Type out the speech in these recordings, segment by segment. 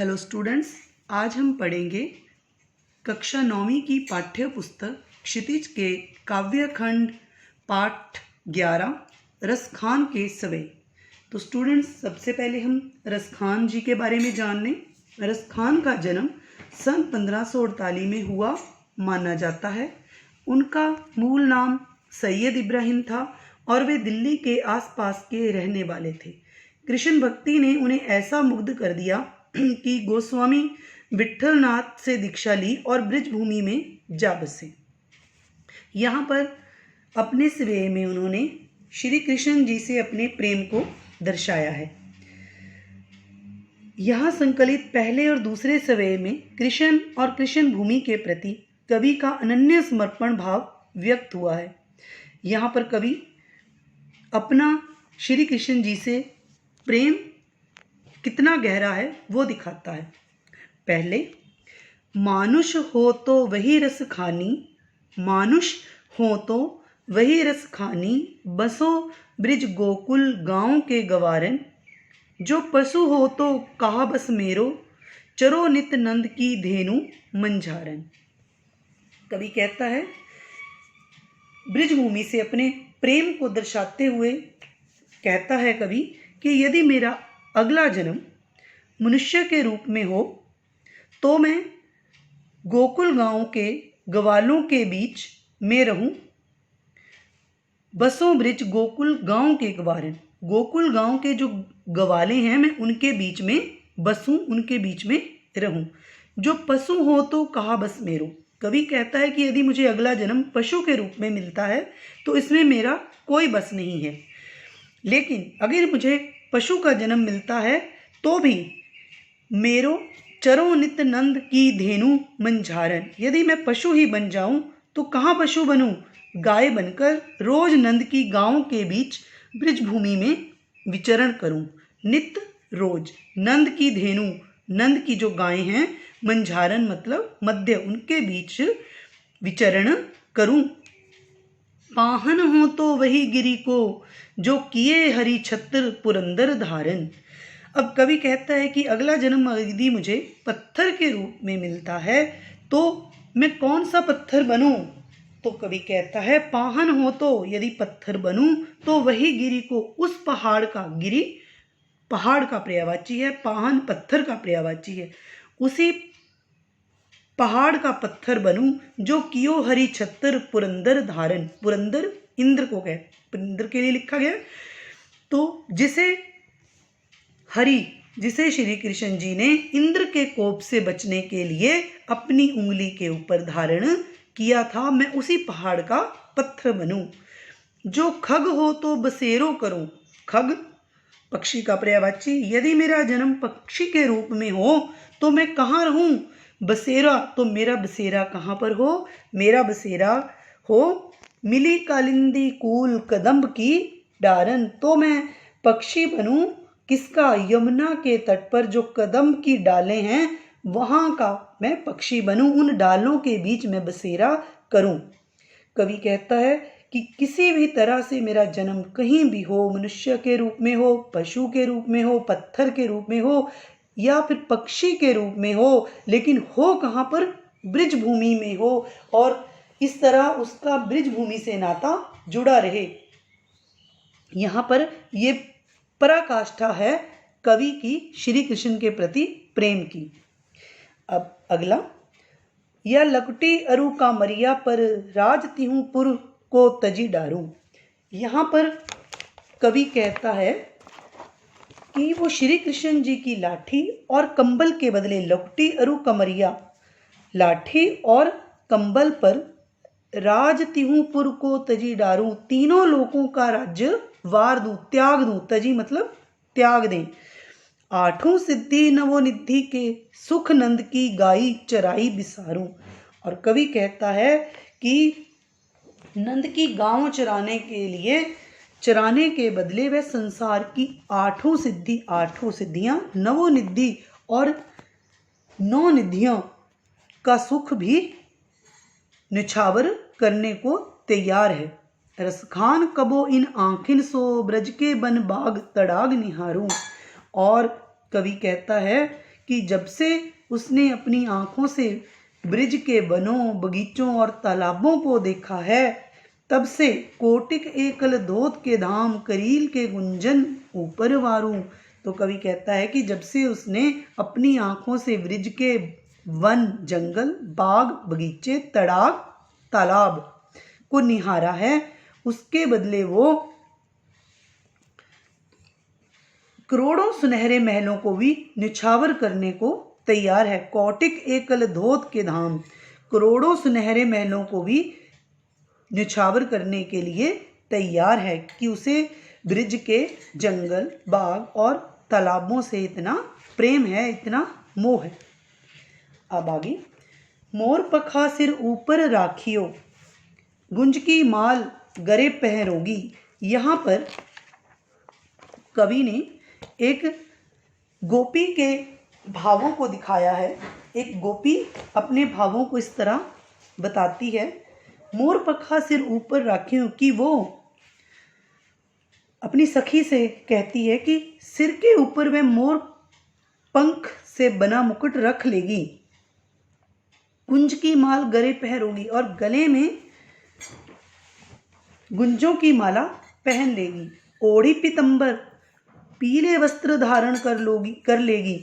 Hello students, आज हम पढ़ेंगे कक्षा 9वीं की पाठ्य पुस्तक क्षितिज के काव्य खंड पाठ 11 रसखान के सवै। तो स्टूडेंट्स, सबसे पहले हम रसखान जी के बारे में जान लें। रसखान का जन्म सन 1548 में हुआ माना जाता है। उनका मूल नाम सैयद इब्राहिम था और वे दिल्ली के आसपास के रहने वाले थे। कृष्ण भक्ति ने उन्हें ऐसा मुग्ध कर दिया कि गोस्वामी विट्ठलनाथ से दीक्षा ली और ब्रिजभूमि में जा बसे। यहाँ पर अपने स्वेय में उन्होंने श्री कृष्ण जी से अपने प्रेम को दर्शाया है। यहाँ संकलित पहले और दूसरे स्वेय में कृष्ण और कृष्ण भूमि के प्रति कवि का अनन्य समर्पण भाव व्यक्त हुआ है। यहाँ पर कवि अपना श्री कृष्ण जी से प्रेम कितना गहरा है वो दिखाता है। पहले, मानुष हो तो वही रस खानी, मानुष हो तो वही रस खानी, बसो ब्रिज गोकुल गांव के गवारन, जो पशु हो तो कहा बस मेरो, चरो नित नंद की धेनु मंझारन। कवि कहता है, ब्रिजभूमि से अपने प्रेम को दर्शाते हुए कहता है कवि कि यदि मेरा अगला जन्म मनुष्य के रूप में हो तो मैं गोकुल गांव के ग्वालों के बीच में रहूं। बसों ब्रिज गोकुल गांव के गवारन, गोकुल गांव के जो ग्वाले हैं मैं उनके बीच में बसूं, उनके बीच में रहूं। जो पशु हो तो कहा बस मेरो। कवि कहता है कि यदि मुझे अगला जन्म पशु के रूप में मिलता है तो इसमें मेरा कोई बस नहीं है, लेकिन अगर मुझे पशु का जन्म मिलता है तो भी मेरो चरो नित नंद की धेनु मंझारन। यदि मैं पशु ही बन जाऊं तो कहाँ पशु बनूं, गाय बनकर रोज नंद की गांव के बीच ब्रिजभूमि में विचरण करूं। नित रोज नंद की धेनु, नंद की जो गायें हैं, मंझारन मतलब मध्य, उनके बीच विचरण करूं। पाहन हो तो वही गिरी को, जो किए हरि छत्र पुरंदर धारन। अब कवि कहता है कि अगला जन्म यदि मुझे पत्थर के रूप में मिलता है तो मैं कौन सा पत्थर बनूं। तो कवि कहता है, पाहन हो तो यदि पत्थर बनूं तो वही गिरी को, उस पहाड़ का, गिरी पहाड़ का पर्यायवाची है, पाहन पत्थर का पर्यायवाची है, उसी पहाड़ का पत्थर बनूं जो कियो हरि छत्र पुरंदर धारन। पुरंदर इंद्र को कहे, इंद्र के लिए लिखा गया। तो जिसे श्री कृष्ण जी ने इंद्र के कोप से बचने के लिए अपनी उंगली के ऊपर धारण किया था, मैं उसी पहाड़ का पत्थर बनूं। जो खग हो तो बसेरो करूं, खग पक्षी का पर्यायवाची। यदि मेरा जन्म पक्षी के रूप में हो तो मैं कहाँ रहूं, बसेरा, तो मेरा बसेरा कहाँ पर हो, मेरा बसेरा हो मिली कालिंदी कूल कदम्ब की डारन। तो मैं पक्षी बनूं किसका, यमुना के तट पर जो कदम्ब की डालें हैं वहाँ का मैं पक्षी बनूं, उन डालों के बीच में बसेरा करूं। कवि कहता है कि किसी भी तरह से मेरा जन्म कहीं भी हो, मनुष्य के रूप में हो, पशु के रूप में हो, पत्थर के रूप में हो या फिर पक्षी के रूप में हो, लेकिन हो कहाँ पर, ब्रिजभूमि में हो, और इस तरह उसका ब्रिजभूमि से नाता जुड़ा रहे। यहाँ पर ये पराकाष्ठा है कवि की श्री कृष्ण के प्रति प्रेम की। अब अगला, या लकटी अरु का मरिया पर राज तिहूं पुर को तजी डारूं। यहाँ पर कवि कहता है कि वो श्री कृष्ण जी की लाठी और कंबल के बदले लकटी अरु कमरिया, लाठी और कंबल पर राज तिहूपुर को तजी डारूं, तीनों लोगों का राज्य वार दूं, त्याग दूं। तजी मतलब त्याग दें। आठों सिद्धि नवोनिधि के सुख नंद की गाई चराई बिसारूं। और कवि कहता है कि नंद की गांव चराने के बदले वह संसार की आठों सिद्धियां, नवोनिधि और 9 निधियों का सुख भी निछावर करने को तैयार है। रसखान कबो इन आँखिन सो, ब्रज के बन बाग तड़ाग निहारूं। और कवि कहता है कि जब से उसने अपनी आँखों से ब्रिज के वनों, बगीचों और तालाबों को देखा है, तब से कोटिक एकल धोत के धाम, करील के गुंजन ऊपर वारूं। तो कवि कहता है कि जब से उसने अपनी आँखों से ब्रिज के वन, जंगल, बाग, बगीचे, तड़ाग, तालाब को निहारा है, उसके बदले वो करोड़ों सुनहरे महलों को भी निछावर करने को तैयार है। कौटिक एकल धोत के धाम, करोड़ों सुनहरे महलों को भी निछावर करने के लिए तैयार है कि उसे ब्रिज के जंगल, बाग और तालाबों से इतना प्रेम है, इतना मोह है। अब आगे, मोर पखा सिर ऊपर राखियो, गुंज की माल गरे पहरोगी। यहाँ पर कवि ने एक गोपी के भावों को दिखाया है। एक गोपी अपने भावों को इस तरह बताती है, मोर पखा सिर ऊपर राखियों, कि वो अपनी सखी से कहती है कि सिर के ऊपर वह मोर पंख से बना मुकुट रख लेगी, कुंज की माल गले पहरोगी और गले में गुंजों की माला पहन लेगी, ओढ़ी पीतंबर पीले वस्त्र धारण कर लेगी,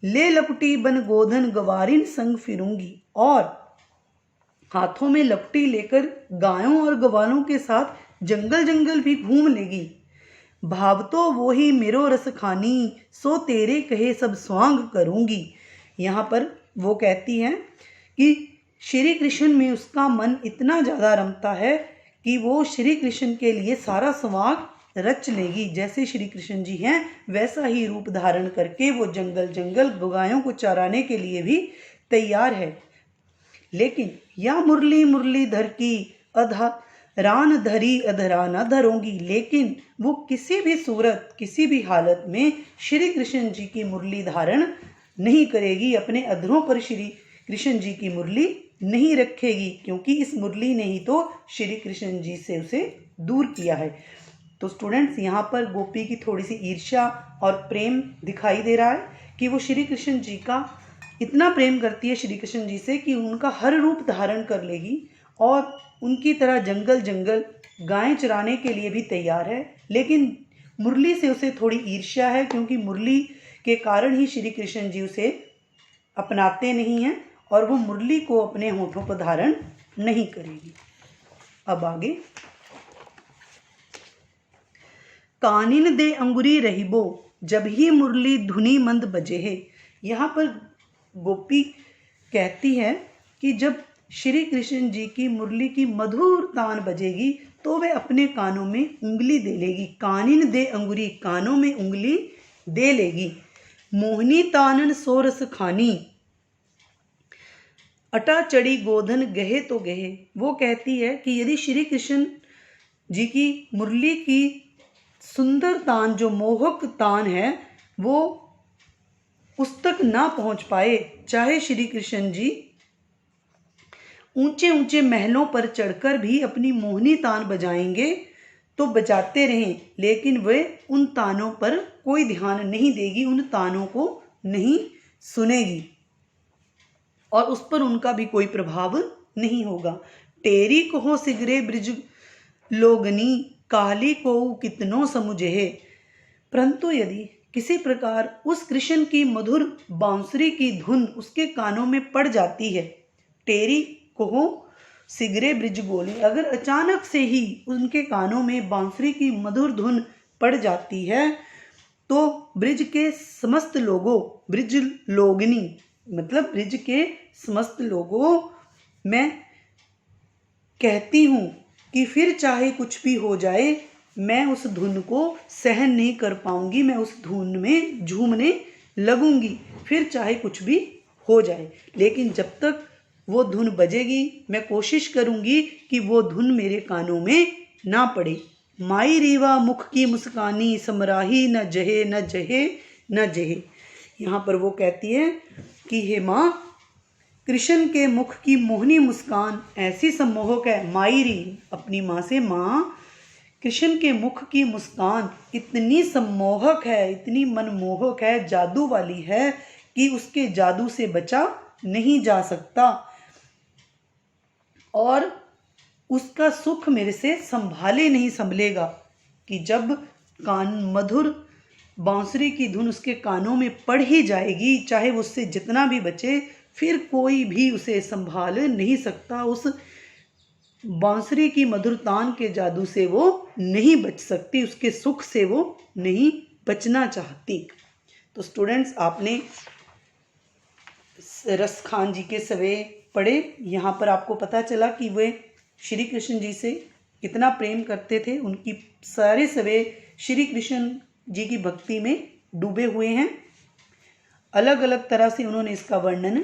ले लपटी बन गोधन गवारिन संग फिरूंगी, और हाथों में लपटी लेकर गायों और गवालों के साथ जंगल जंगल भी घूम लेगी। भाव तो वो ही मेरो रस खानी, सो तेरे कहे सब स्वांग करूंगी। यहाँ पर वो कहती हैं कि श्री कृष्ण में उसका मन इतना ज़्यादा रमता है कि वो श्री कृष्ण के लिए सारा स्वांग रच लेगी। जैसे श्री कृष्ण जी हैं वैसा ही रूप धारण करके वो जंगल जंगल गायों को चराने के लिए भी तैयार है। लेकिन या मुरली मुरलीधर की अधरान धरी अधरा न धरूंगी, लेकिन वो किसी भी सूरत, किसी भी हालत में श्री कृष्ण जी की मुरली धारण नहीं करेगी, अपने अधरों पर श्री कृष्ण जी की मुरली नहीं रखेगी, क्योंकि इस मुरली ने ही तो श्री कृष्ण जी से उसे दूर किया है। तो स्टूडेंट्स, यहाँ पर गोपी की थोड़ी सी ईर्ष्या और प्रेम दिखाई दे रहा है कि वो श्री कृष्ण जी का इतना प्रेम करती है श्री कृष्ण जी से कि उनका हर रूप धारण कर लेगी और उनकी तरह जंगल जंगल गायें चराने के लिए भी तैयार है। लेकिन मुरली से उसे थोड़ी ईर्ष्या है, क्योंकि मुरली के कारण ही श्री कृष्ण जी उसे अपनाते नहीं हैं और वो मुरली को अपने होठों पर धारण नहीं करेगी। अब आगे, कानिन दे अंगुरी रहिबो, जब ही मुरली धुनी मंद बजे है। यहाँ पर गोपी कहती है कि जब श्री कृष्ण जी की मुरली की मधुर तान बजेगी तो वह अपने कानों में उंगली दे लेगी। कानिन दे अंगुरी, कानों में उंगली दे लेगी। मोहनी तानन सोरस खानी, अटा चढ़ी गोधन गहे तो गहे। वो कहती है कि यदि श्री कृष्ण जी की मुरली की सुंदर तान, जो मोहक तान है, वो उस तक ना पहुंच पाए, चाहे श्री कृष्ण जी ऊंचे ऊंचे महलों पर चढ़कर भी अपनी मोहनी तान बजाएंगे तो बजाते रहें, लेकिन वे उन तानों पर कोई ध्यान नहीं देगी, उन तानों को नहीं सुनेगी और उस पर उनका भी कोई प्रभाव नहीं होगा। टेरी कहो सिगरे ब्रिज लोगनी, काली को कितनों समुझे। परंतु यदि किसी प्रकार उस कृष्ण की मधुर बांसुरी की धुन उसके कानों में पड़ जाती है, टेरी कहो सिगरे ब्रिज गोली, अगर अचानक से ही उनके कानों में बांसुरी की मधुर धुन पड़ जाती है तो ब्रिज के समस्त लोगों, ब्रिज लोगनी मतलब ब्रिज के समस्त लोगों, मैं कहती हूँ कि फिर चाहे कुछ भी हो जाए, मैं उस धुन को सहन नहीं कर पाऊंगी, मैं उस धुन में झूमने लगूंगी, फिर चाहे कुछ भी हो जाए। लेकिन जब तक वो धुन बजेगी मैं कोशिश करूंगी कि वो धुन मेरे कानों में ना पड़े। माई रीवा मुख की मुस्कानी, समराही न जहे न जहे न जहे। यहाँ पर वो कहती है कि हे माँ, कृष्ण के मुख की मोहनी मुस्कान ऐसी सम्मोहक है। मायरी, अपनी माँ से, माँ कृष्ण के मुख की मुस्कान इतनी सम्मोहक है, इतनी मनमोहक है, जादू वाली है कि उसके जादू से बचा नहीं जा सकता और उसका सुख मेरे से संभाले नहीं संभलेगा। कि जब मधुर बांसुरी की धुन उसके कानों में पड़ ही जाएगी, चाहे वो उससे जितना भी बचे, फिर कोई भी उसे संभाल नहीं सकता। उस बांसुरी की मधुर तान के जादू से वो नहीं बच सकती, उसके सुख से वो नहीं बचना चाहती। तो स्टूडेंट्स, आपने रस खान जी के सवे पढ़े। यहाँ पर आपको पता चला कि वे श्री कृष्ण जी से कितना प्रेम करते थे। उनकी सारे सवे श्री कृष्ण जी की भक्ति में डूबे हुए हैं। अलग अलग तरह से उन्होंने इसका वर्णन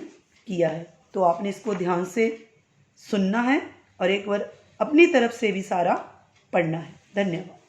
किया है। तो आपने इसको ध्यान से सुनना है और एक बार अपनी तरफ से भी सारा पढ़ना है। धन्यवाद।